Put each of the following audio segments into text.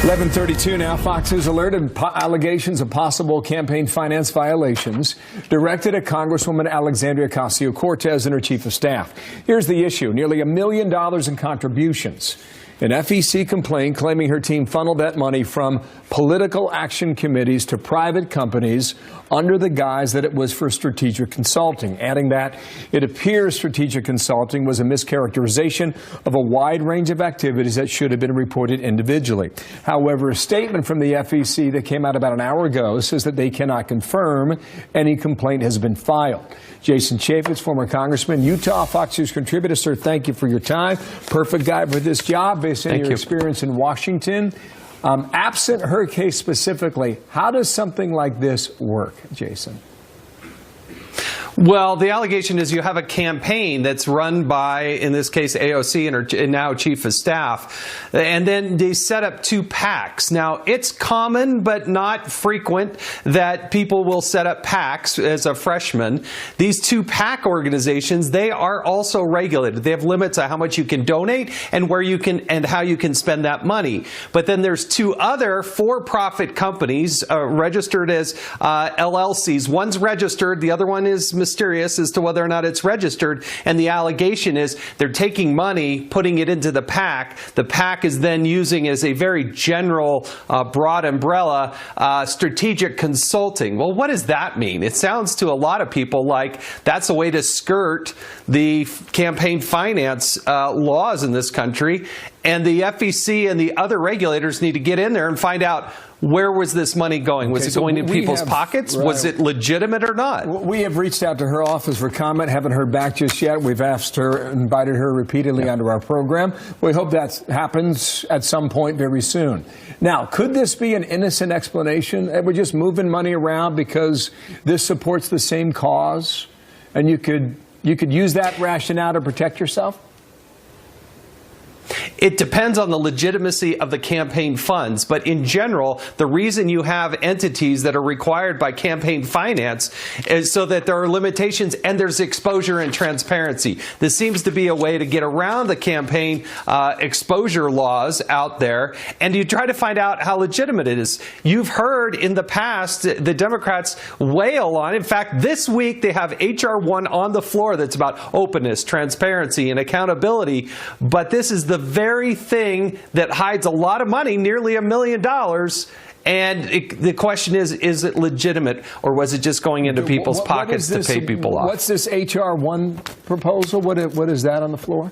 11:32 now. Fox News alerted allegations of possible campaign finance violations directed at Congresswoman Alexandria Ocasio Cortez and her chief of staff. Here's the issue. Nearly $1 million in contributions. An FEC complaint claiming her team funneled that money from political action committees to private companies under the guise that it was for strategic consulting, adding that it appears strategic consulting was a mischaracterization of a wide range of activities that should have been reported individually. However, a statement from the FEC that came out about an hour ago says that they cannot confirm any complaint has been filed. Jason Chaffetz, former congressman, Utah Fox News contributor. Sir, thank you for your time. Perfect guy for this job based on your experience in Washington. Absent her case specifically, how does something like this work, Jason? Well, the allegation is you have a campaign that's run by, in this case, AOC and her now chief of staff, and then they set up two PACs. Now, it's common but not frequent that people will set up PACs as a freshman. These two PAC organizations, they are also regulated. They have limits on how much you can donate and where you can and how you can spend that money. But then there's two other for-profit companies registered as LLCs. One's registered, the other one is mysterious as to whether or not it's registered, and the allegation is they're taking money, putting it into the PAC. The PAC is then using as a very general, broad umbrella, strategic consulting. Well, what does that mean? It sounds to a lot of people like that's a way to skirt the campaign finance laws in this country, and the FEC and the other regulators need to get in there and find out, where was this money going? Was it going in people's pockets? Right. Was it legitimate or not? We have reached out to her office for comment. Haven't heard back just yet. We've asked her, invited her repeatedly onto our program. We hope that happens at some point very soon. Now, could this be an innocent explanation? That we're just moving money around because this supports the same cause, and you could use that rationale to protect yourself? It depends on the legitimacy of the campaign funds, but in general, the reason you have entities that are required by campaign finance is so that there are limitations and there's exposure and transparency. This seems to be a way to get around the campaign exposure laws out there, and you try to find out how legitimate it is. You've heard in the past the Democrats wail on. In fact, this week they have H.R. 1 on the floor that's about openness, transparency, and accountability, but this is the very thing that hides a lot of money, nearly $1 million, and the question is it legitimate, or was it just going into people's pockets to pay people off? What's this H.R. 1 proposal? What is that on the floor?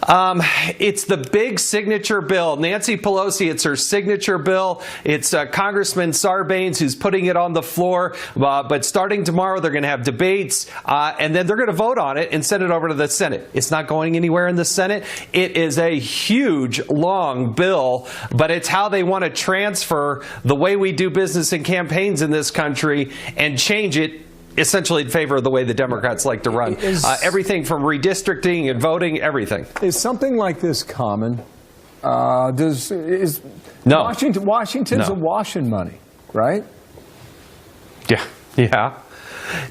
It's the big signature bill. Nancy Pelosi, it's her signature bill. It's Congressman Sarbanes who's putting it on the floor. But starting tomorrow, they're going to have debates, and then they're going to vote on it and send it over to the Senate. It's not going anywhere in the Senate. It is a huge, long bill, but it's how they want to transfer the way we do business and campaigns in this country and change it essentially in favor of the way the Democrats like to run. Everything from redistricting and voting, everything. Is something like this common? No. Washington's awash in money, right? Yeah.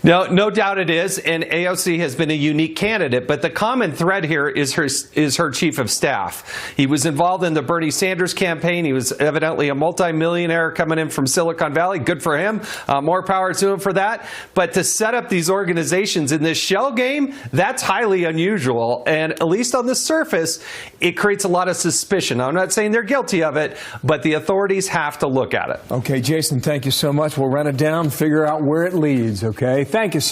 No doubt it is, and AOC has been a unique candidate, but the common thread here is her chief of staff. He was involved in the Bernie Sanders campaign. He was evidently a multimillionaire coming in from Silicon Valley. Good for him. More power to him for that. But to set up these organizations in this shell game, that's highly unusual, and at least on the surface, it creates a lot of suspicion. I'm not saying they're guilty of it, but the authorities have to look at it. Okay, Jason, thank you so much. We'll run it down, figure out where it leads, okay? Thank you, sir.